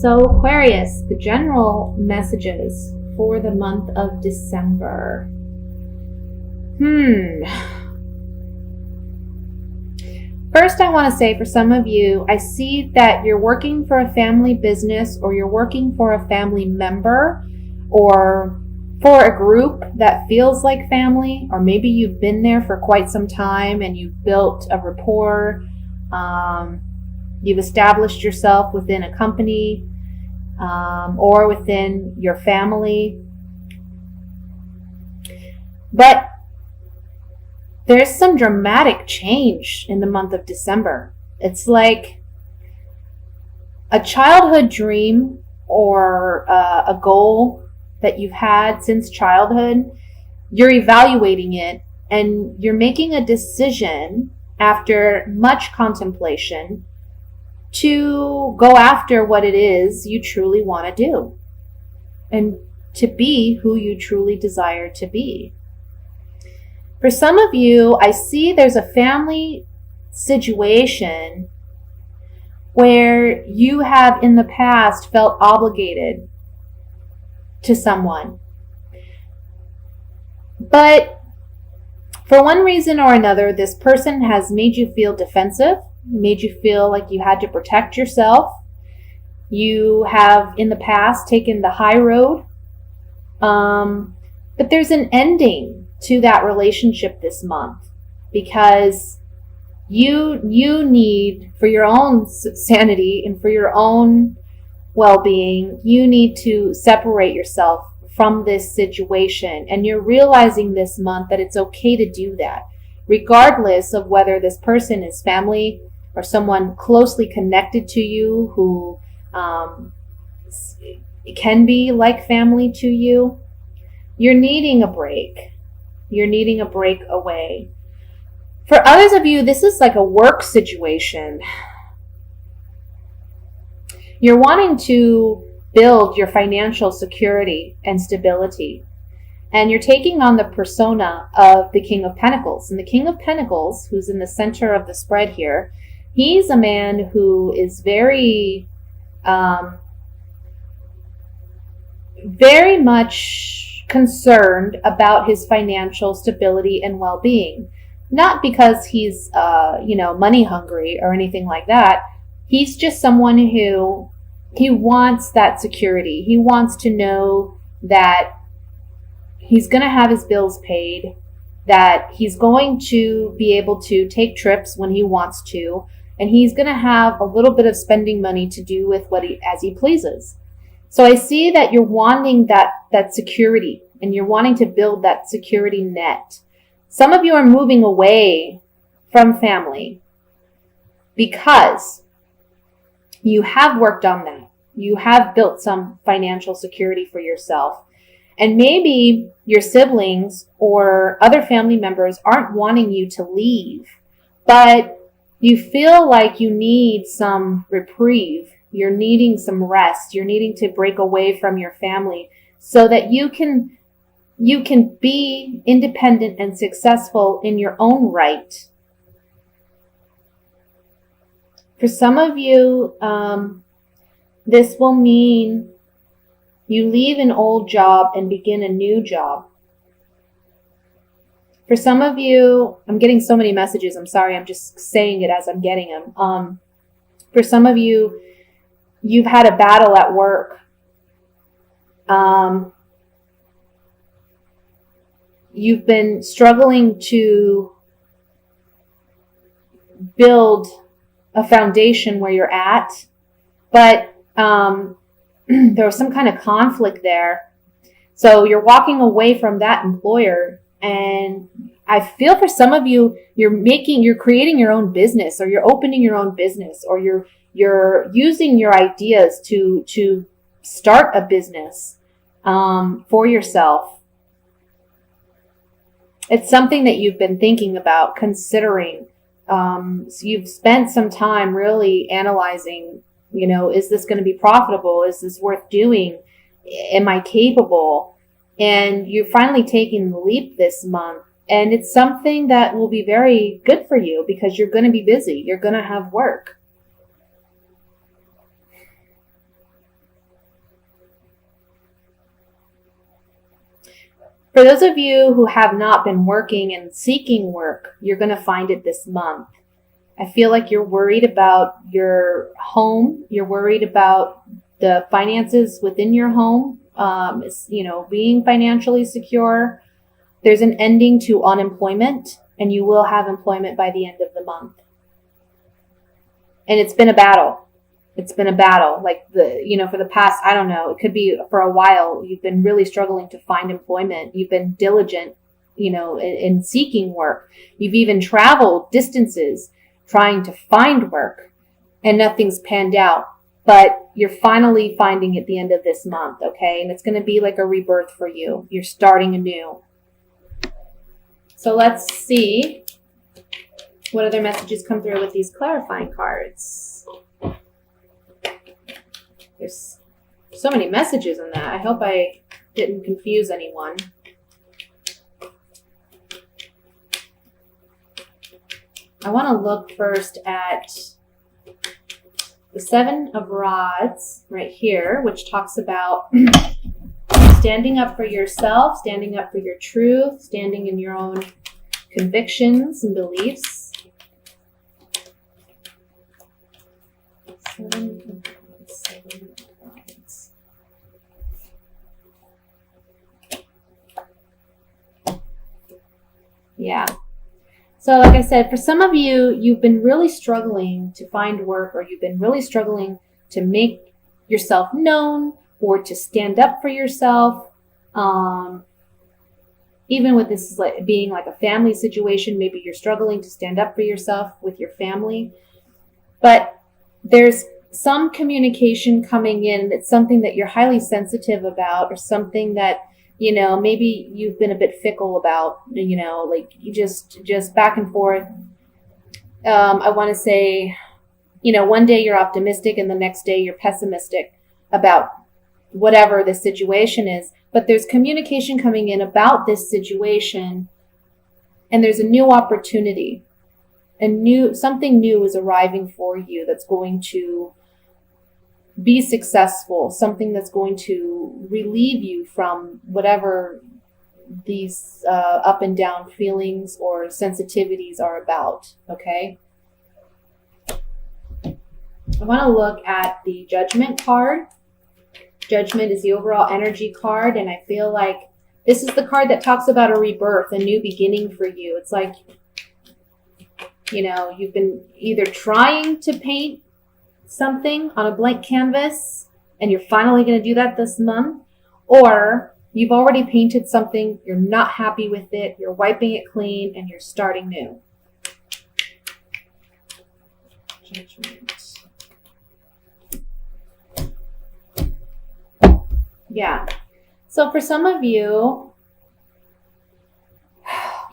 So Aquarius, the general messages for the month of December. First, I want to say for some of you, I see that you're working for a family business, or you're working for a family member, or for a group that feels like family, or maybe you've been there for quite some time and you've built a rapport. You've established yourself within a company or within your family. But there's some dramatic change in the month of December. It's like a childhood dream or a goal that you've had since childhood. You're evaluating it and you're making a decision after much contemplation to go after what it is you truly want to do and to be who you truly desire to be. For some of you, I see there's a family situation where you have in the past felt obligated to someone. But for one reason or another, this person has made you feel defensive, made you feel like you had to protect yourself. You have in the past taken the high road. But there's an ending to that relationship this month, because you need, for your own sanity and for your own well-being, you need to separate yourself from this situation. And you're realizing this month that it's okay to do that, regardless of whether this person is family or someone closely connected to you who can be like family to you. You're needing a break. You're needing a break away. For others of you, this is like a work situation. You're wanting to build your financial security and stability. And you're taking on the persona of the King of Pentacles. And the King of Pentacles, who's in the center of the spread here, he's a man who is very much concerned about his financial stability and well-being. Not because he's, money hungry or anything like that. He's just someone who, he wants that security. He wants to know that he's going to have his bills paid, that he's going to be able to take trips when he wants to, and he's going to have a little bit of spending money to do with as he pleases. So I see that you're wanting that security, and you're wanting to build that security net. Some of you are moving away from family because you have worked on that. You have built some financial security for yourself. And maybe your siblings or other family members aren't wanting you to leave, but you feel like you need some reprieve. You're needing some rest. You're needing to break away from your family so that you can be independent and successful in your own right. For some of you, this will mean you leave an old job and begin a new job. For some of you, I'm getting so many messages. I'm sorry. I'm just saying it as I'm getting them. For some of you, you've had a battle at work. You've been struggling to build a foundation where you're at, but there was some kind of conflict there. So you're walking away from that employer, and I feel for some of you, you're creating your own business, or you're opening your own business, or you're using your ideas to start a business for yourself. It's something that you've been thinking about, considering. So you've spent some time really analyzing, is this going to be profitable? Is this worth doing? Am I capable? And you're finally taking the leap this month. And it's something that will be very good for you because you're going to be busy. You're going to have work. For those of you who have not been working and seeking work, you're going to find it this month. I feel like you're worried about your home. You're worried about the finances within your home, being financially secure. There's an ending to unemployment, and you will have employment by the end of the month. And it's been a battle. It's been a battle. Like for the past, I don't know, it could be for a while, you've been really struggling to find employment. You've been diligent, in seeking work. You've even traveled distances trying to find work, and nothing's panned out. But you're finally finding at the end of this month, okay? And it's going to be like a rebirth for you. You're starting anew. So let's see what other messages come through with these clarifying cards. There's so many messages in that. I hope I didn't confuse anyone. I want to look first at the Seven of Rods right here, which talks about standing up for yourself, standing up for your truth, standing in your own convictions and beliefs. Seven of Rods. Yeah. So like I said, for some of you, you've been really struggling to find work, or you've been really struggling to make yourself known or to stand up for yourself. Even with this being like a family situation, maybe you're struggling to stand up for yourself with your family. But there's some communication coming in. It's something that you're highly sensitive about, or something that maybe you've been a bit fickle about, like you just back and forth. I want to say, one day you're optimistic and the next day you're pessimistic about whatever the situation is. But there's communication coming in about this situation, and there's a new opportunity. Something new is arriving for you that's going to be successful, something that's going to relieve you from whatever these up and down feelings or sensitivities are about, okay? I want to look at the Judgment card. Judgment is the overall energy card, and I feel like this is the card that talks about a rebirth, a new beginning for you. It's like, you've been either trying to paint something on a blank canvas and you're finally going to do that this month, or you've already painted something, you're not happy with it, you're wiping it clean, and you're starting new. Judgment. Yeah. So for some of you,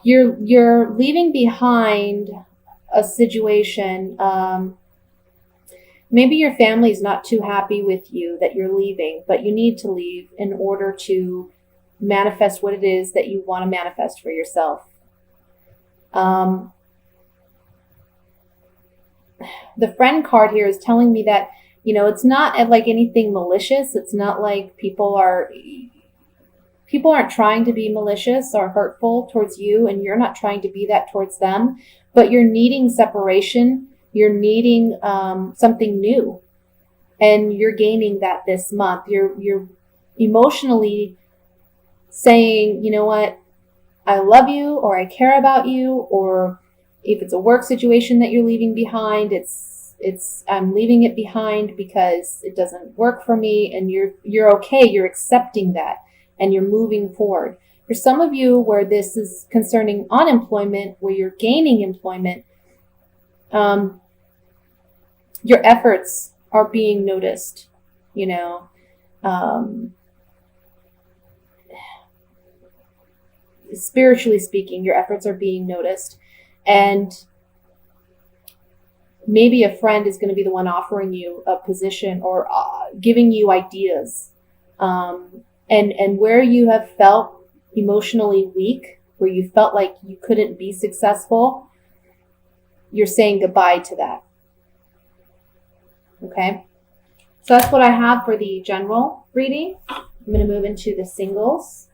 you're leaving behind a situation. Maybe your family's not too happy with you that you're leaving, but you need to leave in order to manifest what it is that you want to manifest for yourself. The friend card here is telling me that, it's not like anything malicious. It's not like people aren't trying to be malicious or hurtful towards you, and you're not trying to be that towards them, but you're needing separation. You're needing something new, and you're gaining that this month. You're emotionally saying, you know what, I love you, or I care about you, or if it's a work situation that you're leaving behind, I'm leaving it behind because it doesn't work for me, and you're okay. You're accepting that, and you're moving forward. For some of you, where this is concerning unemployment, where you're gaining employment, your efforts are being noticed, spiritually speaking, your efforts are being noticed. And maybe a friend is going to be the one offering you a position or giving you ideas. And where you have felt emotionally weak, where you felt like you couldn't be successful, you're saying goodbye to that. Okay, so that's what I have for the general reading. I'm going to move into the singles.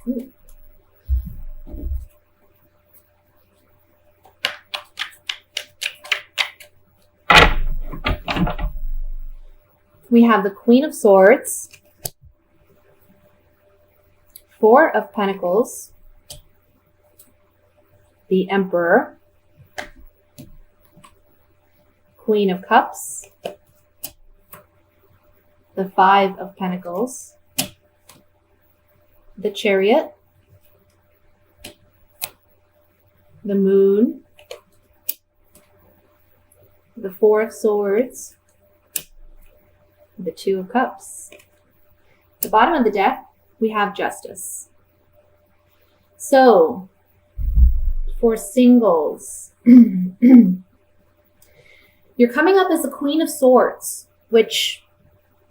We have the Queen of Swords, Four of Pentacles, the Emperor, Queen of Cups, the Five of Pentacles, the Chariot, the Moon, the Four of Swords, the Two of Cups. At the bottom of the deck, we have Justice. So, for singles, you're coming up as the Queen of Swords, which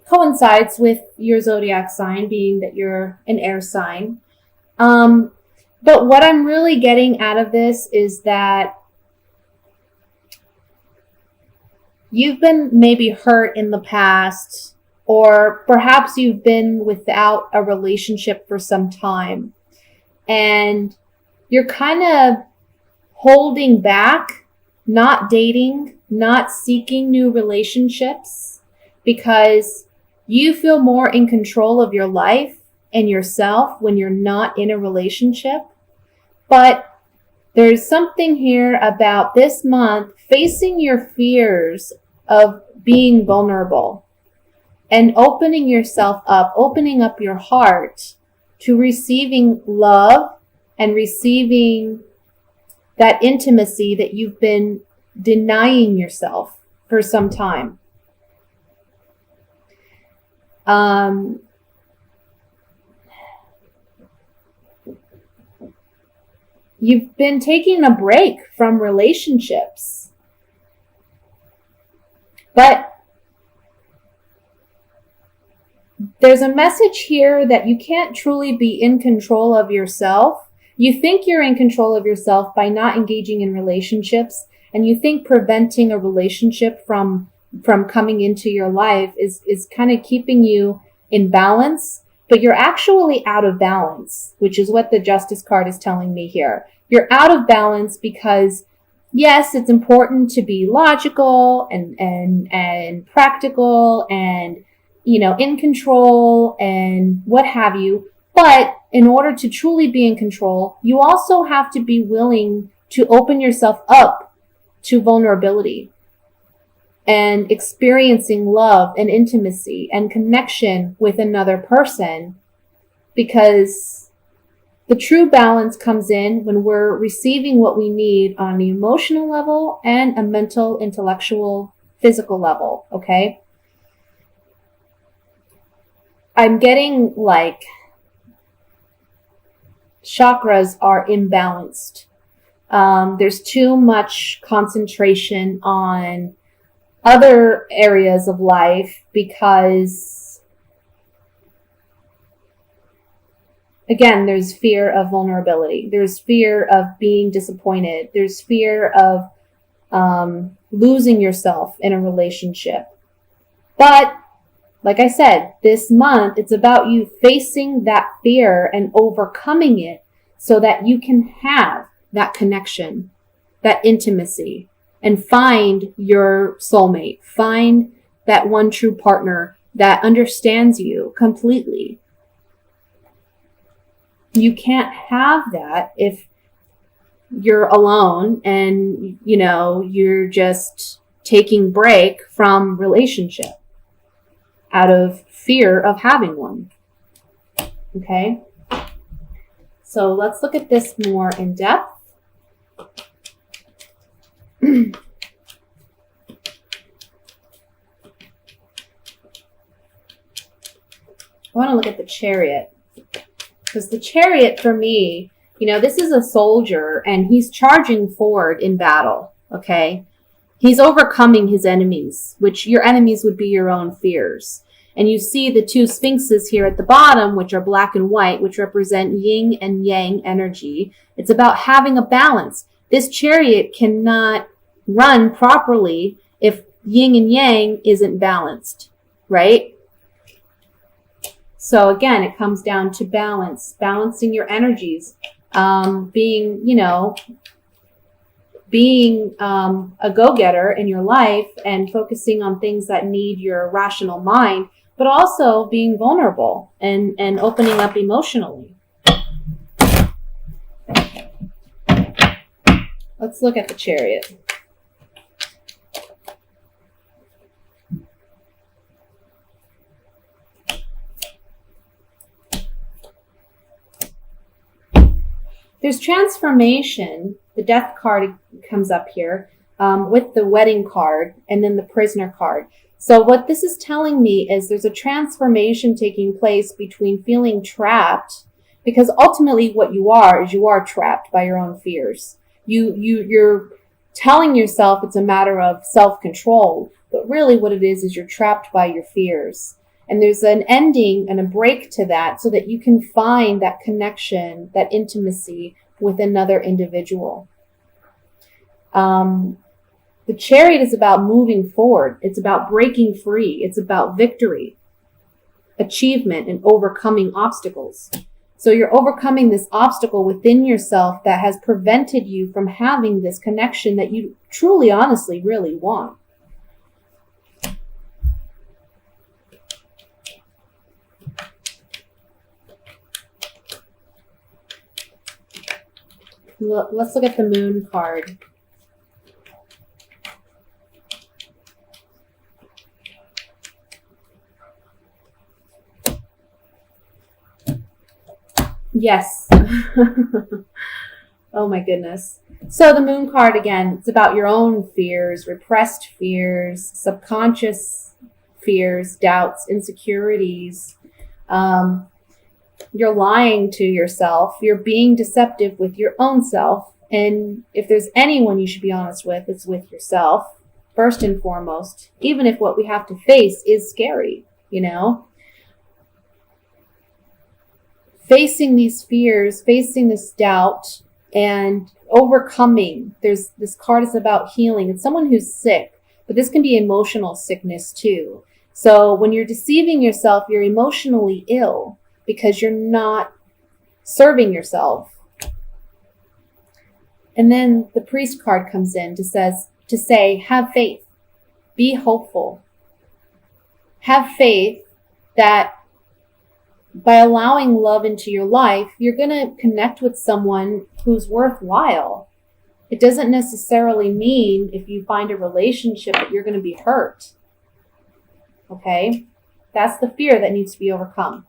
coincides with your zodiac sign, being that you're an air sign. But what I'm really getting out of this is that you've been maybe hurt in the past, or perhaps you've been without a relationship for some time, and you're kind of holding back, not dating, not seeking new relationships, because you feel more in control of your life and yourself when you're not in a relationship. But there's something here about this month facing your fears of being vulnerable and opening yourself up, opening up your heart to receiving love and receiving that intimacy that you've been denying yourself for some time. You've been taking a break from relationships, but there's a message here that you can't truly be in control of yourself. You think you're in control of yourself by not engaging in relationships, and you think preventing a relationship from coming into your life is kind of keeping you in balance, but you're actually out of balance, which is what the Justice card is telling me here. You're out of balance because, yes, it's important to be logical and practical and, in control and what have you. But in order to truly be in control, you also have to be willing to open yourself up to vulnerability and experiencing love and intimacy and connection with another person, because the true balance comes in when we're receiving what we need on the emotional level and a mental, intellectual, physical level, okay? I'm getting like chakras are imbalanced. There's too much concentration on other areas of life because, again, there's fear of vulnerability. There's fear of being disappointed. There's fear of losing yourself in a relationship. But like I said, this month, it's about you facing that fear and overcoming it so that you can have that connection, that intimacy, and find your soulmate. Find that one true partner that understands you completely. You can't have that if you're alone and, you're just taking break from relationship out of fear of having one. Okay? So let's look at this more in depth. I want to look at the Chariot, because the Chariot for me, this is a soldier and he's charging forward in battle. Okay? He's overcoming his enemies, which your enemies would be your own fears. And you see the two sphinxes here at the bottom, which are black and white, which represent yin and yang energy. It's about having a balance. This Chariot cannot run properly if yin and yang isn't balanced, right? So again, it comes down to balance, balancing your energies, being a go-getter in your life and focusing on things that need your rational mind, but also being vulnerable and opening up emotionally. Let's look at the Chariot. There's transformation. The Death card comes up here with the Wedding card and then the Prisoner card. So what this is telling me is there's a transformation taking place between feeling trapped, because ultimately what you are trapped by your own fears. You're telling yourself it's a matter of self-control, but really what it is you're trapped by your fears. And there's an ending and a break to that so that you can find that connection, that intimacy with another individual. The Chariot is about moving forward. It's about breaking free. It's about victory, achievement, and overcoming obstacles. So you're overcoming this obstacle within yourself that has prevented you from having this connection that you truly, honestly, really want. Let's look at the Moon card. Yes. Oh my goodness. So the Moon card, again, it's about your own fears, repressed fears, subconscious fears, doubts, insecurities. You're lying to yourself. You're being deceptive with your own self. And if there's anyone you should be honest with, it's with yourself, first and foremost, even if what we have to face is scary, Facing these fears, facing this doubt, and overcoming. This card is about healing. It's someone who's sick, but this can be emotional sickness too. So when you're deceiving yourself, you're emotionally ill, because you're not serving yourself. And then the Priest card comes in to say, have faith, be hopeful. Have faith that by allowing love into your life, you're going to connect with someone who's worthwhile. It doesn't necessarily mean if you find a relationship that you're going to be hurt. Okay? That's the fear that needs to be overcome.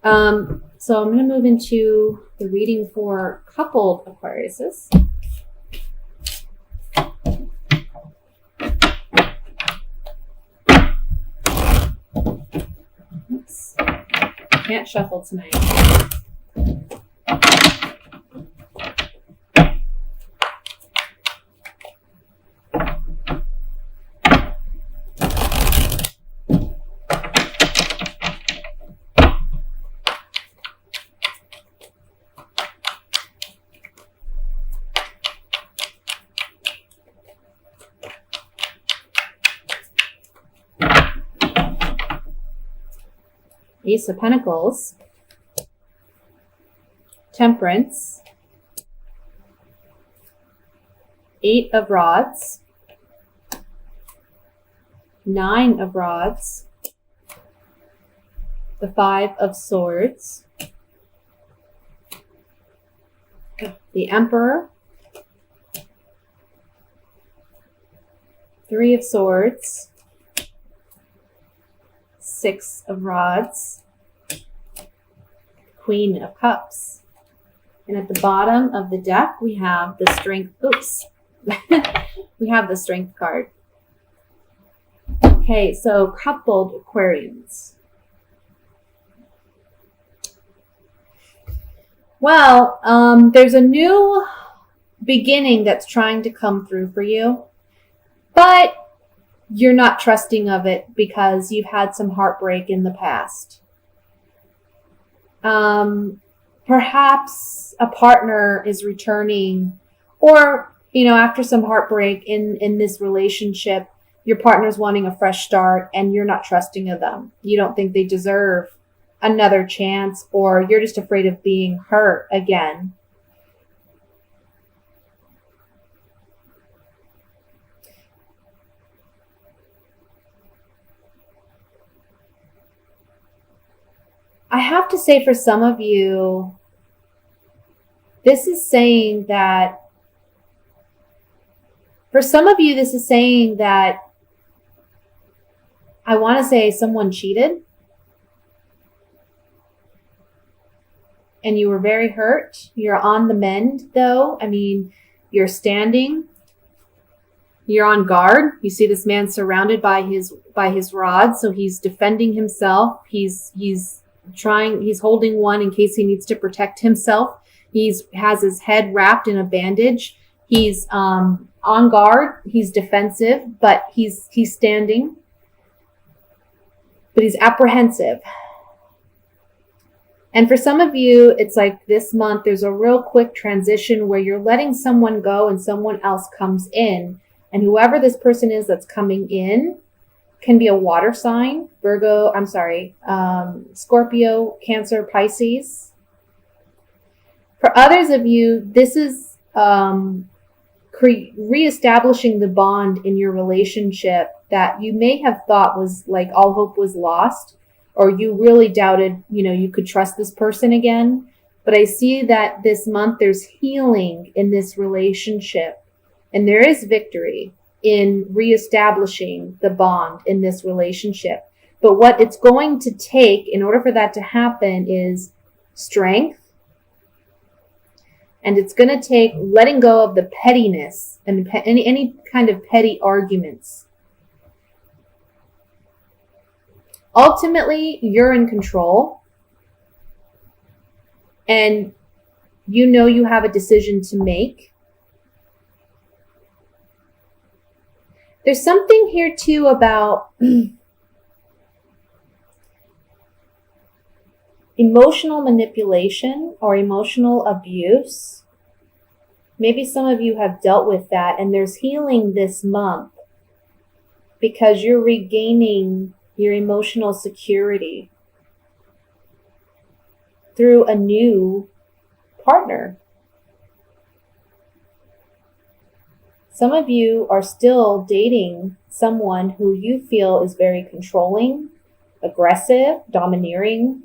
So I'm going to move into the reading for coupled Aquariuses. Oops. Can't shuffle tonight. Ace of Pentacles, Temperance, Eight of Rods, Nine of Rods, the Five of Swords, the Emperor, Three of Swords, Six of Rods, Queen of Cups. And at the bottom of the deck, we have the Strength. Oops. We have the Strength card. Okay, so coupled Aquarians. Well, there's a new beginning that's trying to come through for you, but you're not trusting of it because you've had some heartbreak in the past. Perhaps a partner is returning, or, after some heartbreak in this relationship, your partner's wanting a fresh start and you're not trusting of them. You don't think they deserve another chance, or you're just afraid of being hurt again. I have to say, for some of you, this is saying that I want to say someone cheated and you were very hurt. You're on the mend, though. I mean, you're standing, you're on guard. You see this man surrounded by his rod, so he's defending himself. He's holding one in case he needs to protect himself. Has his head wrapped in a bandage. He's on guard. He's defensive, but he's standing. But he's apprehensive. And for some of you, it's like this month, there's a real quick transition where you're letting someone go and someone else comes in. And whoever this person is that's coming in can be a water sign, Scorpio, Cancer, Pisces. For others of you, this is reestablishing the bond in your relationship that you may have thought was like all hope was lost, or you really doubted, you could trust this person again. But I see that this month there's healing in this relationship, and there is victory in reestablishing the bond in this relationship. But what it's going to take in order for that to happen is strength. And it's going to take letting go of the pettiness and any kind of petty arguments. Ultimately, you're in control. And you have a decision to make. There's something here too about emotional manipulation or emotional abuse. Maybe some of you have dealt with that, and there's healing this month because you're regaining your emotional security through a new partner. Some of you are still dating someone who you feel is very controlling, aggressive, domineering,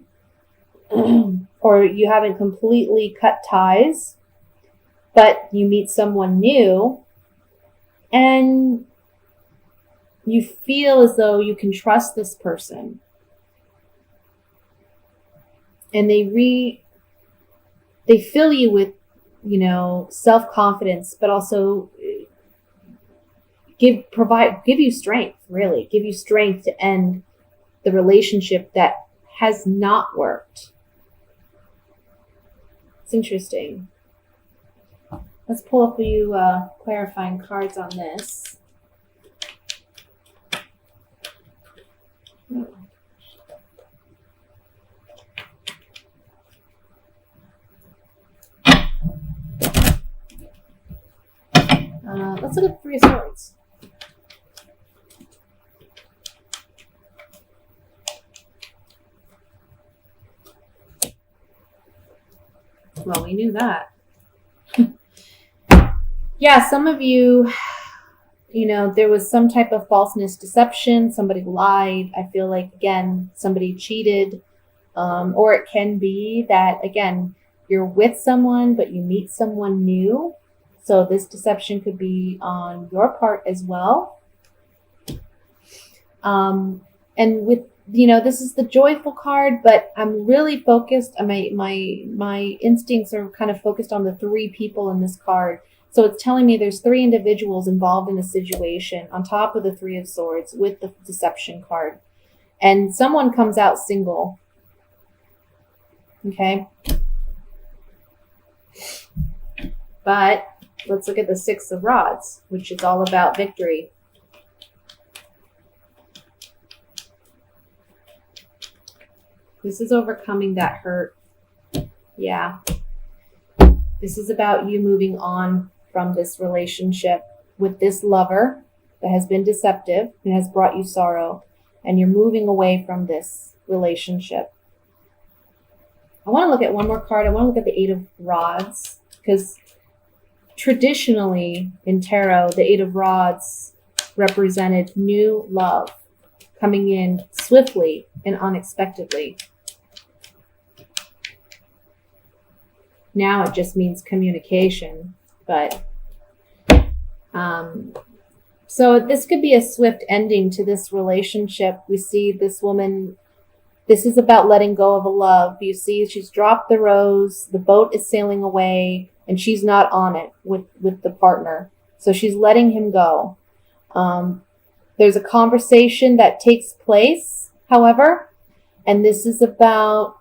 or you haven't completely cut ties, but you meet someone new and you feel as though you can trust this person. And they fill you with, self-confidence, but also give you strength, really. Give you strength to end the relationship that has not worked. It's interesting. Let's pull a few clarifying cards on this. Let's look at the Three of Swords. Well, we knew that. Yeah, some of you, there was some type of falseness, deception. Somebody lied. I feel like, again, somebody cheated. Or it can be that, again, you're with someone, but you meet someone new. So this deception could be on your part as well. And with, this is the joyful card, but I'm really focused. My instincts are kind of focused on the three people in this card. So it's telling me there's three individuals involved in a situation on top of the Three of Swords with the deception card. And someone comes out single. Okay. But let's look at the Six of Rods, which is all about victory. This is overcoming that hurt. Yeah. This is about you moving on from this relationship with this lover that has been deceptive and has brought you sorrow, and you're moving away from this relationship. I want to look at one more card. I want to look at the Eight of Rods, because traditionally in tarot, the Eight of Rods represented new love coming in swiftly and unexpectedly. Now it just means communication, but so this could be a swift ending to this relationship. We see this woman, this is about letting go of a love. You see she's dropped the rose, the boat is sailing away, and she's not on it with the partner. So she's letting him go. There's a conversation that takes place, however, and this is about,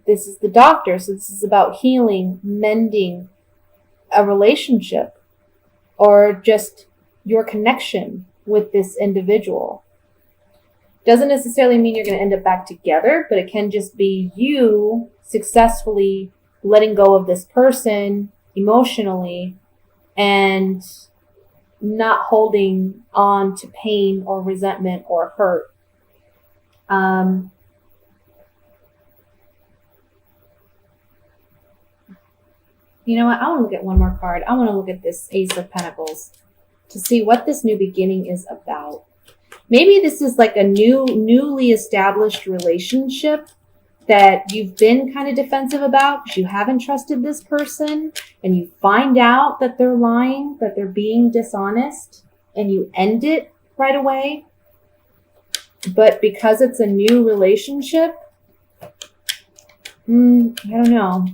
this is the doctor. So this is about healing, mending a relationship, or just your connection with this individual. Doesn't necessarily mean you're going to end up back together, but it can just be you successfully letting go of this person emotionally and not holding on to pain or resentment or hurt. You know what? I want to look at one more card. I want to look at this Ace of Pentacles to see what this new beginning is about. Maybe this is like a newly established relationship that you've been kind of defensive about because you haven't trusted this person, and you find out that they're lying, that they're being dishonest, and you end it right away. But because it's a new relationship, I don't know.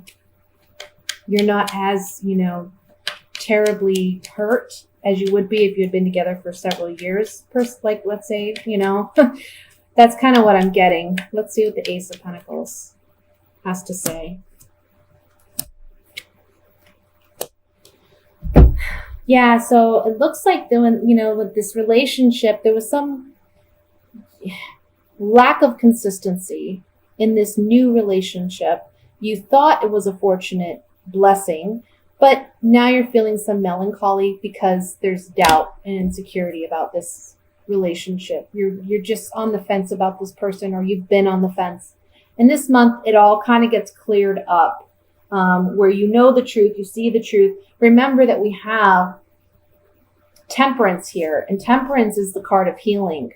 You're not as, terribly hurt as you would be if you had been together for several years. Like, let's say, that's kind of what I'm getting. Let's see what the Ace of Pentacles has to say. Yeah, so it looks like with this relationship, there was some lack of consistency in this new relationship. You thought it was a fortunate blessing, but now you're feeling some melancholy because there's doubt and insecurity about this relationship. You're just on the fence about this person, or you've been on the fence. And this month, it all kind of gets cleared up, where you know the truth, you see the truth. Remember that we have Temperance here, and Temperance is the card of healing.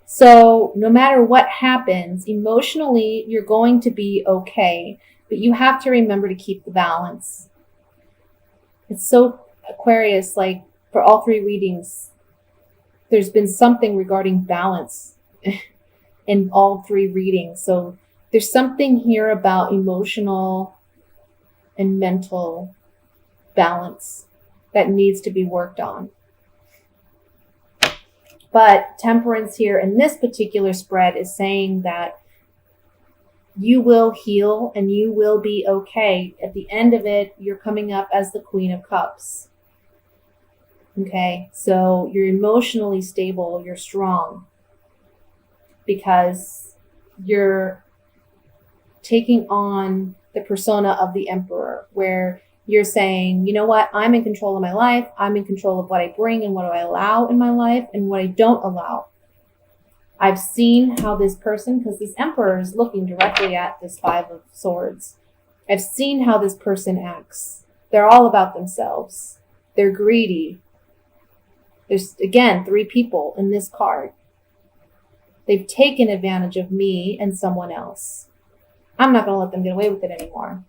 So no matter what happens, emotionally, you're going to be okay, but you have to remember to keep the balance. It's so Aquarius, like for all three readings, there's been something regarding balance in all three readings. So there's something here about emotional and mental balance that needs to be worked on. But Temperance here in this particular spread is saying that you will heal and you will be okay. At the end of it, you're coming up as the Queen of Cups. Okay, so you're emotionally stable, you're strong, because you're taking on the persona of the Emperor, where you're saying, you know what, I'm in control of my life, I'm in control of what I bring and what I allow in my life and what I don't allow. I've seen how this person, because this Emperor is looking directly at this Five of Swords, I've seen how this person acts. They're all about themselves. They're greedy. There's, again, three people in this card. They've taken advantage of me and someone else. I'm not going to let them get away with it anymore.